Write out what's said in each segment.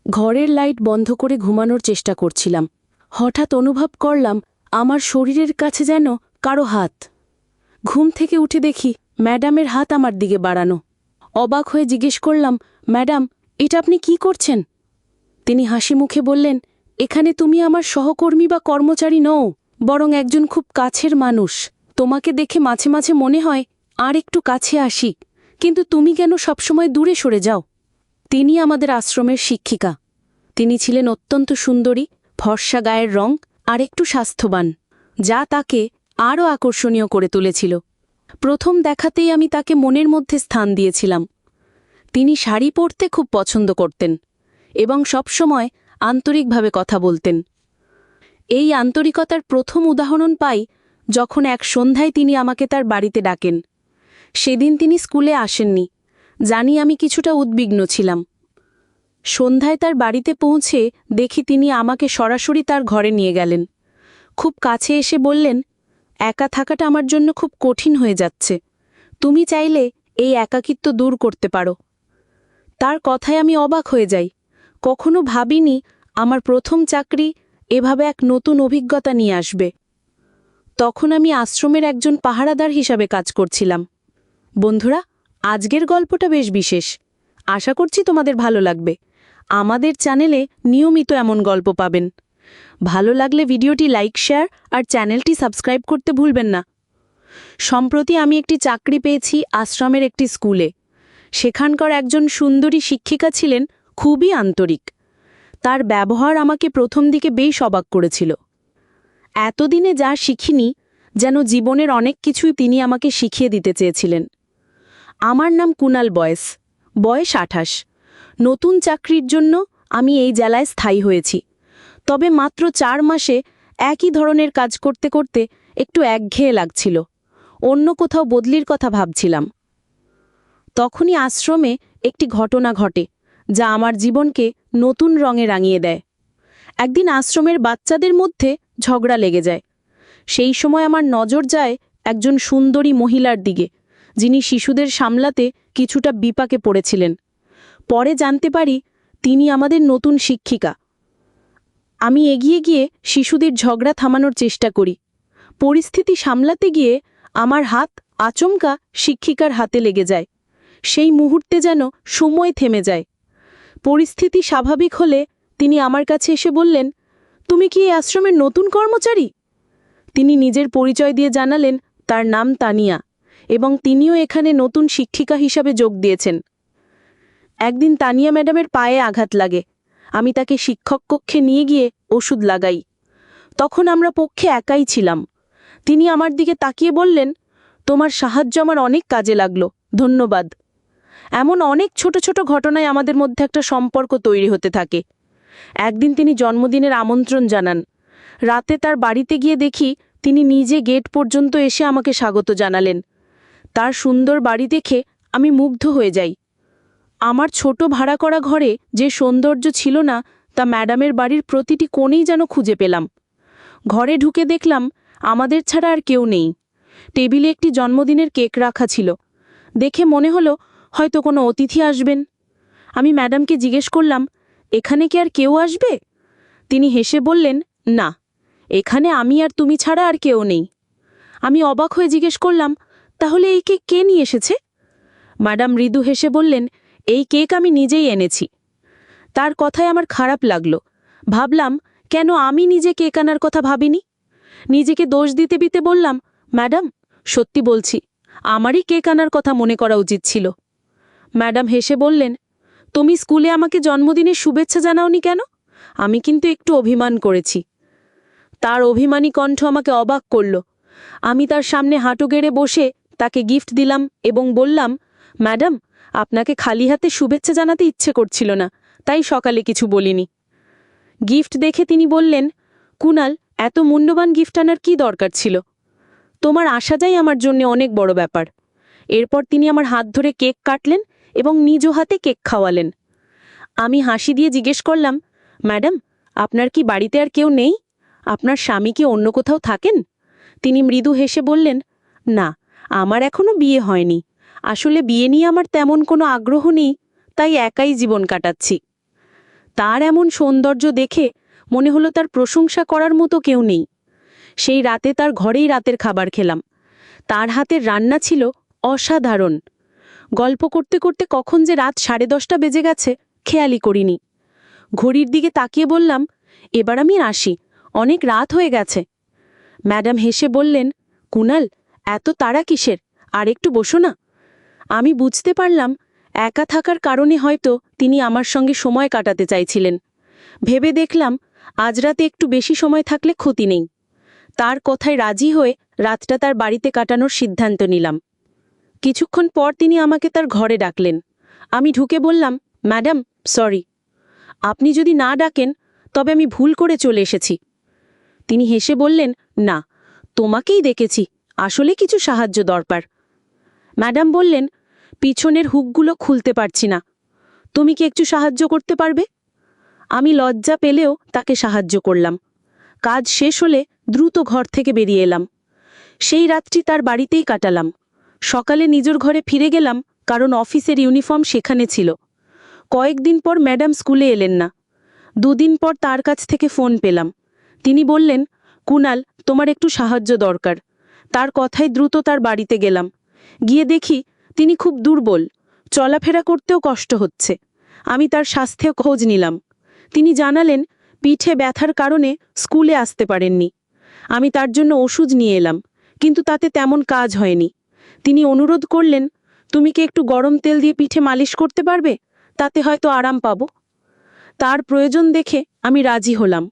ঘরের লাইট বন্ধ করে ঘুমানোর চেষ্টা করছিলাম। হঠাৎ অনুভব করলাম আমার শরীরের কাছে যেন কারো হাত। ঘুম থেকে উঠে দেখি ম্যাডামের হাত আমার দিকে বাড়ানো। অবাক হয়ে জিজ্ঞেস করলাম, ম্যাডাম, এটা আপনি কি করছেন? তিনি হাসি মুখে বললেন, এখানে তুমি আমার সহকর্মী বা কর্মচারী নও, বরং একজন খুব কাছের মানুষ। তোমাকে দেখে মাঝে মাঝে মনে হয় আর একটু কাছে আসি, কিন্তু তুমি কেন সবসময় দূরে সরে যাও? তিনি আমাদের আশ্রমের শিক্ষিকা। তিনি ছিলেন অত্যন্ত সুন্দরী, ফর্সা গায়ের রং আর একটু স্বাস্থ্যবান, যা তাকে আরও আকর্ষণীয় করে তুলেছিল। প্রথম দেখাতেই আমি তাকে মনের মধ্যে স্থান দিয়েছিলাম। তিনি শাড়ি পরতে খুব পছন্দ করতেন এবং সবসময় আন্তরিকভাবে কথা বলতেন। এই আন্তরিকতার প্রথম উদাহরণ পাই যখন এক সন্ধ্যায় তিনি আমাকে তার বাড়িতে ডাকেন। সেদিন তিনি স্কুলে আসেননি, জানি আমি কিছুটা উদ্বিগ্ন ছিলাম। সন্ধ্যায় তার বাড়িতে পৌঁছে দেখি তিনি আমাকে সরাসরি তার ঘরে নিয়ে গেলেন। খুব কাছে এসে বললেন, একা থাকাটা আমার জন্য খুব কঠিন হয়ে যাচ্ছে, তুমি চাইলে এই একাকিত্ব দূর করতে পারো। তার কথায় আমি অবাক হয়ে যাই। কখনো ভাবিনি আমার প্রথম চাকরি এভাবে এক নতুন অভিজ্ঞতা নিয়ে আসবে। তখন আমি আশ্রমের একজন পাহারাদার হিসাবে কাজ করছিলাম। বন্ধুরা, আজকের গল্পটা বেশ বিশেষ। আশা করছি তোমাদের ভালো লাগবে। আমাদের চ্যানেলে নিয়মিত এমন গল্প পাবেন। ভালো লাগলে ভিডিওটি লাইক, শেয়ার আর চ্যানেলটি সাবস্ক্রাইব করতে ভুলবেন না। সম্প্রতি আমি একটি চাকরি পেয়েছি আশ্রমের একটি স্কুলে। সেখানকার একজন সুন্দরী শিক্ষিকা ছিলেন খুবই আন্তরিক। তার ব্যবহার আমাকে প্রথম দিকে বেশ অবাক করেছিল। এতদিনে যা শিখিনি, যেন জীবনের অনেক কিছুই তিনি আমাকে শিখিয়ে দিতে চেয়েছিলেন। আমার নাম কুনাল বয়েস, বয়স 28। নতুন চাকরির জন্য আমি এই জেলায় স্থায়ী হয়েছি। তবে মাত্র 4 মাসে একই ধরনের কাজ করতে করতে একটু একঘেয়ে লাগছিল। অন্য কোথাও বদলির কথা ভাবছিলাম। তখনই আশ্রমে একটি ঘটনা ঘটে, যা আমার জীবনকে নতুন রঙে রাঙিয়ে দেয়। একদিন আশ্রমের বাচ্চাদের মধ্যে ঝগড়া লেগে যায়। সেই সময় আমার নজর যায় একজন সুন্দরী মহিলার দিকে, যিনি শিশুদের সামলাতে কিছুটা বিপাকে পড়েছিলেন। পরে জানতে পারি তিনি আমাদের নতুন শিক্ষিকা। আমি এগিয়ে গিয়ে শিশুদের ঝগড়া থামানোর চেষ্টা করি। পরিস্থিতি সামলাতে গিয়ে আমার হাত আচমকা শিক্ষিকার হাতে লেগে যায়। সেই মুহূর্তে যেন সময় থেমে যায়। পরিস্থিতি স্বাভাবিক হলে তিনি আমার কাছে এসে বললেন, তুমি কি এই আশ্রমের নতুন কর্মচারী? তিনি নিজের পরিচয় দিয়ে জানালেন তার নাম তানিয়া এবং তিনিও এখানে নতুন শিক্ষিকা হিসাবে যোগ দিয়েছেন। একদিন তানিয়া ম্যাডামের পায়ে আঘাত লাগে। আমি তাকে শিক্ষক কক্ষে নিয়ে গিয়ে ওষুধ লাগাই। তখন আমরা পক্ষে একাই ছিলাম। তিনি আমার দিকে তাকিয়ে বললেন, তোমার সাহায্য আমার অনেক কাজে লাগলো, ধন্যবাদ। এমন অনেক ছোট ছোট ঘটনায় আমাদের মধ্যে একটা সম্পর্ক তৈরি হতে থাকে। একদিন তিনি জন্মদিনের আমন্ত্রণ জানান। রাতে তার বাড়িতে গিয়ে দেখি তিনি নিজে গেট পর্যন্ত এসে আমাকে স্বাগত জানালেন। তার সুন্দর বাড়ি দেখে আমি মুগ্ধ হয়ে যাই। আমার ছোট ভাড়া করা ঘরে যে সৌন্দর্য ছিল না, তা ম্যাডামের বাড়ির প্রতিটি কোণেই যেন খুঁজে পেলাম। ঘরে ঢুকে দেখলাম আমাদের ছাড়া আর কেউ নেই। টেবিলে একটি জন্মদিনের কেক রাখা ছিল। দেখে মনে হলো হয়তো কোনো অতিথি আসবেন। আমি ম্যাডামকে জিজ্ঞেস করলাম, এখানে কি আর কেউ আসবে? তিনি হেসে বললেন, না, এখানে আমি আর তুমি ছাড়া আর কেউ নেই। আমি অবাক হয়ে জিজ্ঞেস করলাম, তাহলে এই কেক কে নিয়ে এসেছে? ম্যাডাম মৃদু হেসে বললেন, এই কেক আমি নিজেই এনেছি। তার কথায় আমার খারাপ লাগলো। ভাবলাম, কেন আমি নিজে কেক আনার কথা ভাবিনি? নিজেকে দোষ দিতে দিতে বললাম, ম্যাডাম, সত্যি বলছি, আমারই কেক আনার কথা মনে করা উচিত ছিল। ম্যাডাম হেসে বললেন, তুমি স্কুলে আমাকে জন্মদিনের শুভেচ্ছা জানাওনি কেন? আমি কিন্তু একটু অভিমান করেছি। তার অভিমানী কণ্ঠ আমাকে অবাক করল। আমি তার সামনে হাঁটু গেড়ে বসে তাকে গিফট দিলাম এবং বললাম, ম্যাডাম, আপনাকে খালি হাতে শুভেচ্ছা জানাতে ইচ্ছে করছিল না, তাই সকালে কিছু বলিনি। গিফট দেখে তিনি বললেন, কুনাল, এত মূল্যবান গিফট আনার কী দরকার ছিল? তোমার আসাটাই আমার জন্য অনেক বড় ব্যাপার। এরপর তিনি আমার হাত ধরে কেক কাটলেন এবং নিজ হাতে কেক খাওয়ালেন। আমি হাসি দিয়ে জিজ্ঞেস করলাম, ম্যাডাম, আপনার কি বাড়িতে আর কেউ নেই? আপনার স্বামী কি অন্য কোথাও থাকেন? তিনি মৃদু হেসে বললেন, না, আমার এখনো বিয়ে হয়নি। আসলে বিয়ে নিয়ে আমার তেমন কোনো আগ্রহ নেই, তাই একাই জীবন কাটাচ্ছি। তার এমন সৌন্দর্য দেখে মনে হলো তার প্রশংসা করার মতো কেউ নেই। সেই রাতে তার ঘরেই রাতের খাবার খেলাম। তার হাতের রান্না ছিল অসাধারণ। গল্প করতে করতে কখন যে রাত 10:30 বেজে গেছে খেয়ালই করিনি। ঘড়ির দিকে তাকিয়ে বললাম, এবার আমি আসি, অনেক রাত হয়ে গেছে। ম্যাডাম হেসে বললেন, কুনাল, এত তাড়া কিসের, আর একটু বসো না। আমি বুঝতে পারলাম একা থাকার কারণে হয়তো তিনি আমার সঙ্গে সময় কাটাতে চাইছিলেন। ভেবে দেখলাম আজ রাতে একটু বেশি সময় থাকলে ক্ষতি নেই। তার কথায় রাজি হয়ে রাতটা তার বাড়িতে কাটানোর সিদ্ধান্ত নিলাম। কিছুক্ষণ পর তিনি আমাকে তার ঘরে ডাকলেন। আমি ঢুকে বললাম, ম্যাডাম, সরি। আপনি যদি না ডাকেন তবে আমি ভুল করে চলে এসেছি। তিনি হেসে বললেন, না, তোমাকেই ডেকেছি, আসলে কিছু সাহায্য দরকার। ম্যাডাম বললেন, পিছনের হুকগুলো খুলতে পারছি না, তুমি কি একটু সাহায্য করতে পারবে? আমি লজ্জা পেলেও তাকে সাহায্য করলাম। কাজ শেষ হলে দ্রুত ঘর থেকে বেরিয়ে এলাম। সেই রাতটি তার বাড়িতেই কাটালাম। সকালে নিজের ঘরে ফিরে গেলাম, কারণ অফিসের ইউনিফর্ম সেখানে ছিল। কয়েকদিন পর ম্যাডাম স্কুলে এলেন না। 2 দিন পর তার কাছ থেকে ফোন পেলাম। তিনি বললেন, কুনাল, তোমার একটু সাহায্য দরকার। তার কথায় দ্রুত তার বাড়িতে গেলাম। গিয়ে দেখি তিনি খুব দুর্বল, চলাফেরা করতেও কষ্ট হচ্ছে। আমি তার স্বাস্থ্যে খোঁজ নিলাম। তিনি জানালেন পিঠে ব্যথার কারণে স্কুলে আসতে পারেননি। আমি তার জন্য ওষুধ নিয়ে এলাম, কিন্তু তাতে তেমন কাজ হয়নি। তিনি অনুরোধ করলেন, তুমি কি একটু গরম তেল দিয়ে পিঠে মালিশ করতে পারবে, তাতে হয়তো আরাম পাব। তার প্রয়োজন দেখে আমি রাজি হলাম।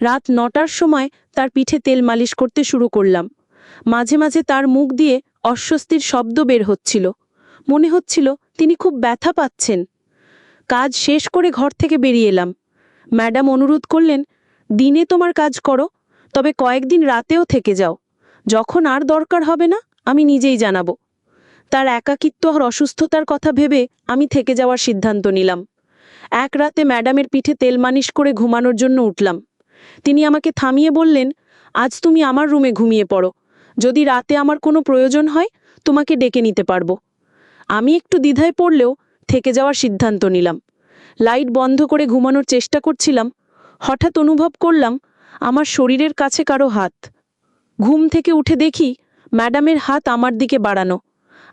রাত 9টার সময় তার পিঠে তেল মালিশ করতে শুরু করলাম। মাঝে মাঝে তার মুখ দিয়ে অস্বস্তির শব্দ বের হচ্ছিল। মনে হচ্ছিল তিনি খুব ব্যথা পাচ্ছেন। কাজ শেষ করে ঘর থেকে বেরিয়ে এলাম। ম্যাডাম অনুরোধ করলেন, দিনে তোমার কাজ করো, তবে কয়েকদিন রাতেও থেকে যাও। যখন আর দরকার হবে না আমি নিজেই জানাবো। তার একাকিত্ব আর অসুস্থতার কথা ভেবে আমি থেকে যাওয়ার সিদ্ধান্ত নিলাম। এক রাতে ম্যাডামের পিঠে তেল মালিশ করে ঘুমানোর জন্য উঠলাম। তিনি আমাকে থামিয়ে বললেন, আজ তুমি আমার রুমে ঘুমিয়ে পড়ো, যদি রাতে আমার কোনো প্রয়োজন হয় তোমাকে ডেকে নিতে পারবো। আমি একটু দ্বিধায় পড়লেও থেকে যাওয়ার সিদ্ধান্ত নিলাম। লাইট বন্ধ করে ঘুমানোর চেষ্টা করছিলাম। হঠাৎ অনুভব করলাম আমার শরীরের কাছে কারো হাত। ঘুম থেকে উঠে দেখি ম্যাডামের হাত আমার দিকে বাড়ানো।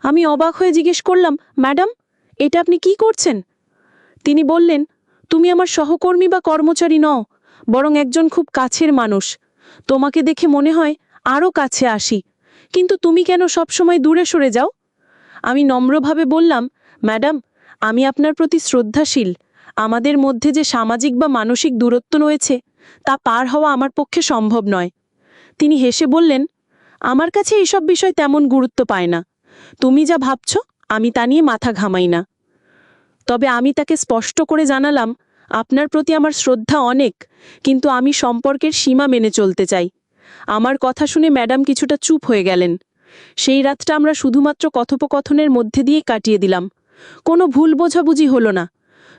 আমি অবাক হয়ে জিজ্ঞেস করলাম, ম্যাডাম, এটা আপনি কি করছেন? তিনি বললেন, তুমি আমার সহকর্মী বা কর্মচারী নও, বরং একজন খুব কাছের মানুষ। তোমাকে দেখে মনে হয় আরও কাছে আসি, কিন্তু তুমি কেন সবসময় দূরে সরে যাও? আমি নম্রভাবে বললাম, ম্যাডাম, আমি আপনার প্রতি শ্রদ্ধাশীল। আমাদের মধ্যে যে সামাজিক বা মানসিক দূরত্ব রয়েছে তা পার হওয়া আমার পক্ষে সম্ভব নয়। তিনি হেসে বললেন, আমার কাছে এইসব বিষয় তেমন গুরুত্ব পায় না। তুমি যা ভাবছ আমি তা নিয়ে মাথা ঘামাই না। তবে আমি তাকে স্পষ্ট করে জানালাম, আপনার প্রতি আমার শ্রদ্ধা অনেক, কিন্তু আমি সম্পর্কের সীমা মেনে চলতে চাই। আমার কথা শুনে ম্যাডাম কিছুটা চুপ হয়ে গেলেন। সেই রাতটা আমরা শুধুমাত্র কথোপকথনের মধ্যে দিয়ে কাটিয়ে দিলাম। কোনো ভুল বোঝাবুঝি হলো না।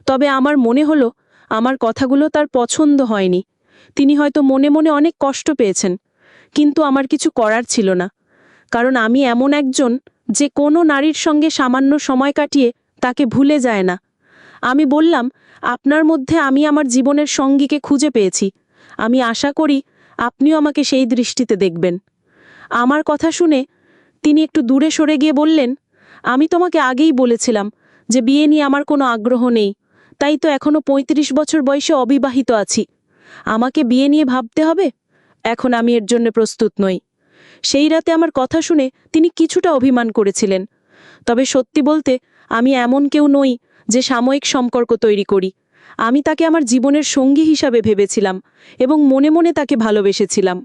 তবে আমার মনে হলো আমার কথাগুলো তার পছন্দ হয়নি। তিনি হয়তো মনে মনে অনেক কষ্ট পেয়েছেন, কিন্তু আমার কিছু করার ছিল না, কারণ আমি এমন একজন যে কোনো নারীর সঙ্গে সামান্য সময় কাটিয়ে তাকে ভুলে যায় না। আমি বললাম, আপনার মধ্যে আমি আমার জীবনের সঙ্গীকে খুঁজে পেয়েছি। আমি আশা করি আপনিও আমাকে সেই দৃষ্টিতে দেখবেন। আমার কথা শুনে তিনি একটু দূরে সরে গিয়ে বললেন, আমি তোমাকে আগেই বলেছিলাম যে বিয়ে নিয়ে আমার কোনো আগ্রহ নেই, তাই তো এখনো 35 বছর বয়সে অবিবাহিত আছি। আমাকে বিয়ে নিয়ে ভাবতে হবে? এখন আমি এর জন্য প্রস্তুত নই। সেই রাতে আমার কথা শুনে তিনি কিছুটা অভিমান করেছিলেন। তবে সত্যি বলতে আমি এমন কেউ নই যে সাময়িক সম্পর্ক তৈরি করি। আমি তাকে আমার জীবনের সঙ্গী হিসাবে ভেবেছিলাম এবং মনে মনে তাকে ভালোবেসেছিলাম।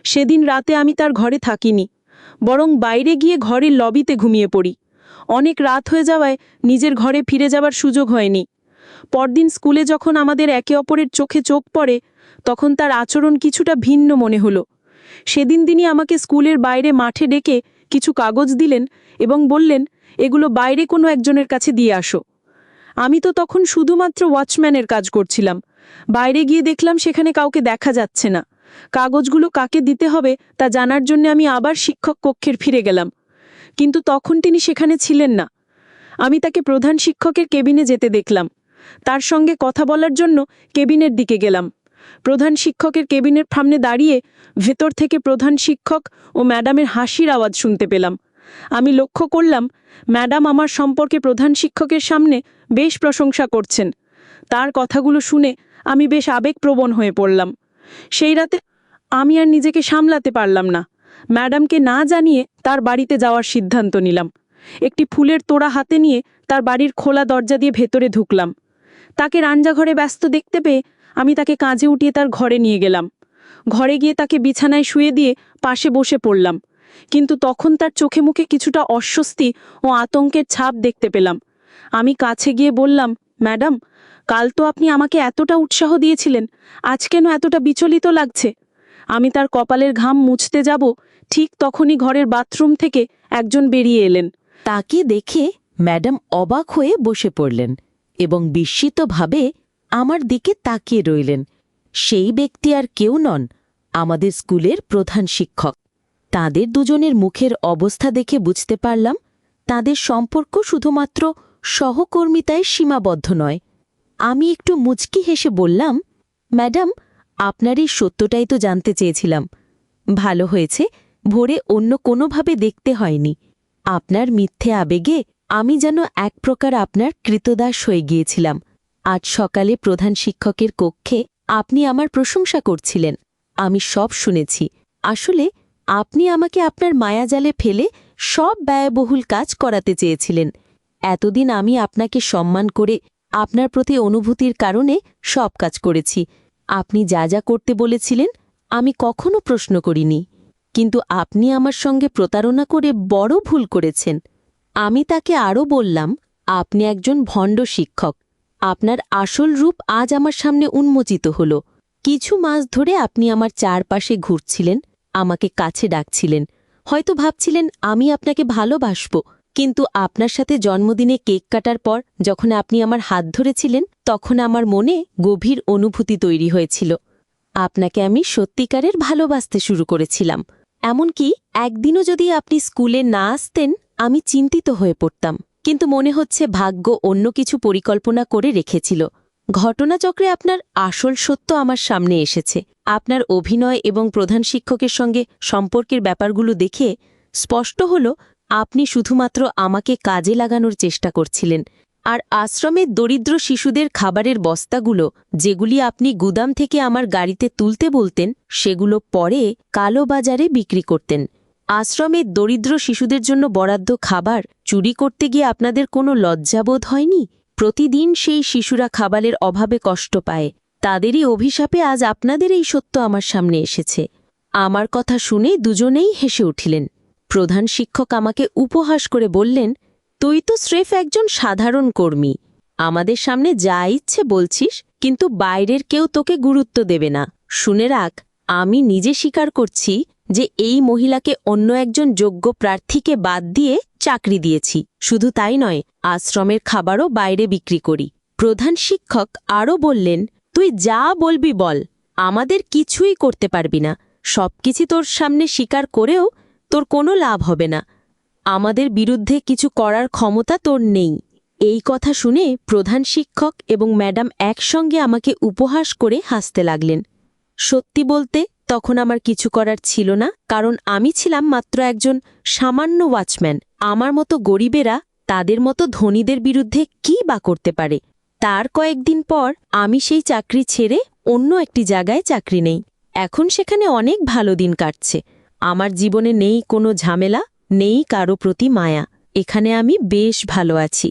সেদিন রাতে আমি তার ঘরে থাকিনি, বরং বাইরে গিয়ে ঘরের লবিতে ঘুমিয়ে পড়ি। অনেক রাত হয়ে যাওয়ায় নিজের ঘরে ফিরে যাবার সুযোগ হয়নি। পরদিন স্কুলে যখন আমাদের একে অপরের চোখে চোখ পড়ে, তখন তার আচরণ কিছুটা ভিন্ন মনে হলো। সেদিন তিনি আমাকে স্কুলের বাইরে মাঠে ডেকে কিছু কাগজ দিলেন এবং বললেন, এগুলো বাইরে কোনো একজনের কাছে দিয়ে আসো। আমি তো তখন শুধুমাত্র ওয়াচম্যানের কাজ করছিলাম। বাইরে গিয়ে দেখলাম সেখানে কাউকে দেখা যাচ্ছে না। কাগজগুলো কাকে দিতে হবে তা জানার জন্য আমি আবার শিক্ষক কক্ষের ফিরে গেলাম, কিন্তু তখন তিনি সেখানে ছিলেন না। আমি তাকে প্রধান শিক্ষকের কেবিনে যেতে দেখলাম। তার সঙ্গে কথা বলার জন্য কেবিনের দিকে গেলাম। প্রধান শিক্ষকের কেবিনের সামনে দাঁড়িয়ে ভেতর থেকে প্রধান শিক্ষক ও ম্যাডামের হাসির আওয়াজ শুনতে পেলাম। আমি লক্ষ্য করলাম ম্যাডাম আমার সম্পর্কে প্রধান শিক্ষকের সামনে বেশ প্রশংসা করছেন। তার কথাগুলো শুনে আমি বেশ আবেগপ্রবণ হয়ে পড়লাম। সেই রাতে আমি আর নিজেকে সামলাতে পারলাম না। ম্যাডামকে না জানিয়ে তার বাড়িতে যাওয়ার সিদ্ধান্ত নিলাম। একটি ফুলের তোড়া হাতে নিয়ে তার বাড়ির খোলা দরজা দিয়ে ভেতরে ঢুকলাম। তাকে রান্নাঘরে ব্যস্ত দেখতে পেয়ে আমি তাকে কাঁধে উঠিয়ে তার ঘরে নিয়ে গেলাম। ঘরে গিয়ে তাকে বিছানায় শুয়ে দিয়ে পাশে বসে পড়লাম। কিন্তু তখন তার চোখে মুখে কিছুটা অস্বস্তি ও আতঙ্কের ছাপ দেখতে পেলাম। আমি কাছে গিয়ে বললাম, ম্যাডাম, কাল তো আপনি আমাকে এতটা উৎসাহ দিয়েছিলেন, আজ কেন এতটা বিচলিত লাগছে? আমি তার কপালের ঘাম মুছতে যাব, ঠিক তখনই ঘরের বাথরুম থেকে একজন বেরিয়ে এলেন। তাকে দেখে ম্যাডাম অবাক হয়ে বসে পড়লেন এবং বিস্মিতভাবে আমার দিকে তাকিয়ে রইলেন। সেই ব্যক্তি আর কেউ নন, আমাদের স্কুলের প্রধান শিক্ষক। তাদের দুজনের মুখের অবস্থা দেখে বুঝতে পারলাম তাদের সম্পর্ক শুধুমাত্র সহকর্মিতায় সীমাবদ্ধ নয়। আমি একটু মুচকি হেসে বললাম, ম্যাডাম, আপনার এই সত্যটাই তো জানতে চেয়েছিলাম। ভালো হয়েছে ভোরে অন্য কোনোভাবে দেখতে হয়নি। আপনার মিথ্যে আবেগে আমি যেন এক প্রকার আপনার কৃতদাস হয়ে গিয়েছিলাম। আজ সকালে প্রধান শিক্ষকের কক্ষে আপনি আমার প্রশংসা করছিলেন, আমি সব শুনেছি। আসলে আপনি আমাকে আপনার মায়াজালে ফেলে সব ব্যয়বহুল কাজ করাতে চেয়েছিলেন। এতদিন আমি আপনাকে সম্মান করে আপনার প্রতি অনুভূতির কারণে সব কাজ করেছি। আপনি যা যা করতে বলেছিলেন আমি কখনো প্রশ্ন করিনি, কিন্তু আপনি আমার সঙ্গে প্রতারণা করে বড় ভুল করেছেন। আমি তাকে আরও বললাম, আপনি একজন ভণ্ড শিক্ষক। আপনার আসল রূপ আজ আমার সামনে উন্মোচিত হল। কিছু মাস ধরে আপনি আমার চারপাশে ঘুরছিলেন, আমাকে কাছে ডাকছিলেন। হয়তো ভাবছিলেন আমি আপনাকে ভালোবাসব, কিন্তু আপনার সাথে জন্মদিনে কেক কাটার পর যখন আপনি আমার হাত ধরেছিলেন তখন আমার মনে গভীর অনুভূতি তৈরি হয়েছিল। আপনাকে আমি সত্যিকারের ভালোবাসতে শুরু করেছিলাম। এমনকি একদিনও যদি আপনি স্কুলে না আসতেন আমি চিন্তিত হয়ে পড়তাম, কিন্তু মনে হচ্ছে ভাগ্য অন্য কিছু পরিকল্পনা করে রেখেছিল। ঘটনাচক্রে আপনার আসল সত্য আমার সামনে এসেছে। আপনার অভিনয় এবং প্রধান শিক্ষকের সঙ্গে সম্পর্কের ব্যাপারগুলো দেখে স্পষ্ট হল আপনি শুধুমাত্র আমাকে কাজে লাগানোর চেষ্টা করছিলেন। আর আশ্রমের দরিদ্র শিশুদের খাবারের বস্তাগুলো যেগুলি আপনি গুদাম থেকে আমার গাড়িতে তুলতে বলতেন সেগুলো পরে কালো বাজারে বিক্রি করতেন। আশ্রমের দরিদ্র শিশুদের জন্য বরাদ্দ খাবার চুরি করতে গিয়ে আপনাদের কোনো লজ্জাবোধ হয়নি? প্রতিদিন সেই শিশুরা খাবারের অভাবে কষ্ট পায়। তাদেরই অভিশাপে আজ আপনাদের এই সত্য আমার সামনে এসেছে। আমার কথা শুনে দুজনেই হেসে উঠিলেন। প্রধান শিক্ষক আমাকে উপহাস করে বললেন, তুই তো স্রেফ একজন সাধারণ কর্মী। আমাদের সামনে যা ইচ্ছে বলছিস, কিন্তু বাইরের কেউ তোকে গুরুত্ব দেবে না। শুনে রাখ, আমি নিজে স্বীকার করছি যে এই মহিলাকে অন্য একজন যোগ্য প্রার্থীকে বাদ দিয়ে চাকরি দিয়েছি। শুধু তাই নয়, আশ্রমের খাবারও বাইরে বিক্রি করি। প্রধান শিক্ষক আরও বললেন, তুই যা বলবি বল, আমাদের কিছুই করতে পারবি না। সবকিছু তোর সামনে স্বীকার করেও তোর কোনো লাভ হবে না। আমাদের বিরুদ্ধে কিছু করার ক্ষমতা তোর নেই। এই কথা শুনে প্রধান শিক্ষক এবং ম্যাডাম একসঙ্গে আমাকে উপহাস করে হাসতে লাগলেন। সত্যি বলতে তখন আমার কিছু করার ছিল না, কারণ আমি ছিলাম মাত্র একজন সামান্য ওয়াচম্যান। আমার মতো গরিবেরা তাদের মতো ধনীদের বিরুদ্ধে কী বা করতে পারে? তার কয়েকদিন পর আমি সেই চাকরি ছেড়ে অন্য একটি জায়গায় চাকরি নেই। এখন সেখানে অনেক ভালো দিন কাটছে। আমার জীবনে নেই কোনো ঝামেলা, নেই কারো প্রতি মায়া। এখানে আমি বেশ ভালো আছি।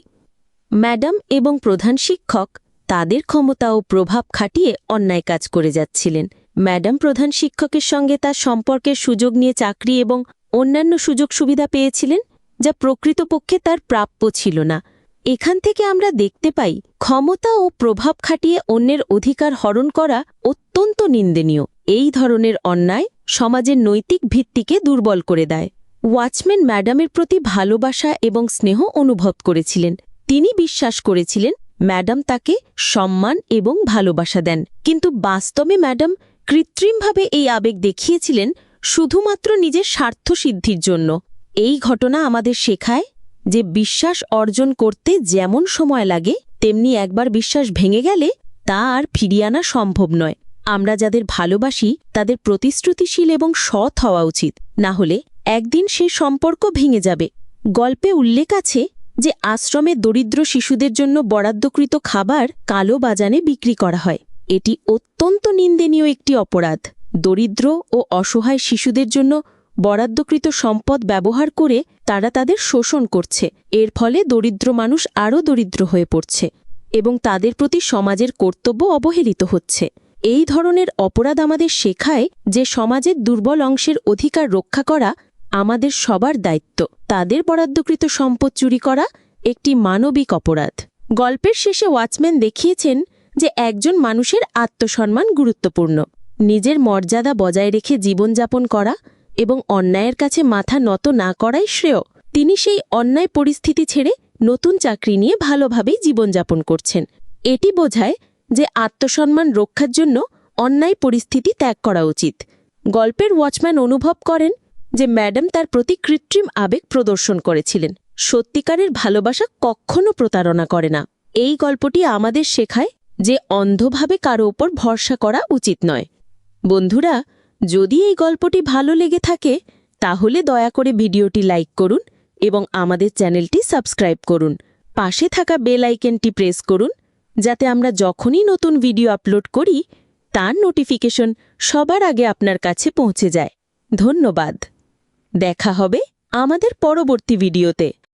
ম্যাডাম এবং প্রধান শিক্ষক তাদের ক্ষমতা ও প্রভাব খাটিয়ে অন্যায় কাজ করে যাচ্ছিলেন। ম্যাডাম প্রধান শিক্ষকের সঙ্গে তার সম্পর্কের সুযোগ নিয়ে চাকরি এবং অন্যান্য সুযোগ সুবিধা পেয়েছিলেন, যা প্রকৃতপক্ষে তার প্রাপ্য ছিল না। এখান থেকে আমরা দেখতে পাই ক্ষমতা ও প্রভাব খাটিয়ে অন্যের অধিকার হরণ করা অত্যন্ত নিন্দনীয়। এই ধরনের অন্যায় সমাজের নৈতিক ভিত্তিকে দুর্বল করে দেয়। ওয়াচম্যান ম্যাডামের প্রতি ভালোবাসা এবং স্নেহ অনুভব করেছিলেন। তিনি বিশ্বাস করেছিলেন ম্যাডাম তাকে সম্মান এবং ভালোবাসা দেন, কিন্তু বাস্তবে ম্যাডাম কৃত্রিমভাবে এই আবেগ দেখিয়েছিলেন শুধুমাত্র নিজের স্বার্থসিদ্ধির জন্য। এই ঘটনা আমাদের শেখায় যে বিশ্বাস অর্জন করতে যেমন সময় লাগে তেমনি একবার বিশ্বাস ভেঙে গেলে তা আর ফিরিয়ে আনা সম্ভব নয়। আমরা যাদের ভালোবাসি তাদের প্রতিশ্রুতিশীল এবং সৎ হওয়া উচিত, না হলে একদিন সে সম্পর্ক ভেঙে যাবে। গল্পে উল্লেখ আছে যে আশ্রমে দরিদ্র শিশুদের জন্য বরাদ্দকৃত খাবার কালো বাজারে বিক্রি করা হয়। এটি অত্যন্ত নিন্দনীয় একটি অপরাধ। দরিদ্র ও অসহায় শিশুদের জন্য বরাদ্দকৃত সম্পদ ব্যবহার করে তারা তাদের শোষণ করছে। এর ফলে দরিদ্র মানুষ আরও দরিদ্র হয়ে পড়ছে এবং তাদের প্রতি সমাজের কর্তব্য অবহেলিত হচ্ছে। এই ধরনের অপরাধ আমাদের শেখায় যে সমাজের দুর্বল অংশের অধিকার রক্ষা করা আমাদের সবার দায়িত্ব। তাদের বরাদ্দকৃত সম্পদ চুরি করা একটি মানবিক অপরাধ। গল্পের শেষে ওয়াচম্যান দেখিয়েছেন যে একজন মানুষের আত্মসম্মান গুরুত্বপূর্ণ। নিজের মর্যাদা বজায় রেখে জীবনযাপন করা এবং অন্যায়ের কাছে মাথা নত না করাই শ্রেয়। তিনি সেই অন্যায় পরিস্থিতি ছেড়ে নতুন চাকরি নিয়ে ভালোভাবেই জীবনযাপন করছেন। এটি বোঝায় যে আত্মসম্মান রক্ষার জন্য অন্যায় পরিস্থিতি ত্যাগ করা উচিত। গল্পের ওয়াচম্যান অনুভব করেন যে ম্যাডাম তার প্রতি কৃত্রিম আবেগ প্রদর্শন করেছিলেন। সত্যিকারের ভালোবাসা কখনো প্রতারণা করে না। এই গল্পটি আমাদের শেখায় যে অন্ধভাবে কারো ওপর ভরসা করা উচিত নয়। বন্ধুরা, যদি এই গল্পটি ভালো লেগে থাকে তাহলে দয়া করে ভিডিওটি লাইক করুন এবং আমাদের চ্যানেলটি সাবস্ক্রাইব করুন। পাশে থাকা বেল আইকনটি প্রেস করুন যাতে আমরা যখনই নতুন ভিডিও আপলোড করি তার নোটিফিকেশন সবার আগে আপনার কাছে পৌঁছে যায়। ধন্যবাদ। দেখা হবে আমাদের পরবর্তী ভিডিওতে।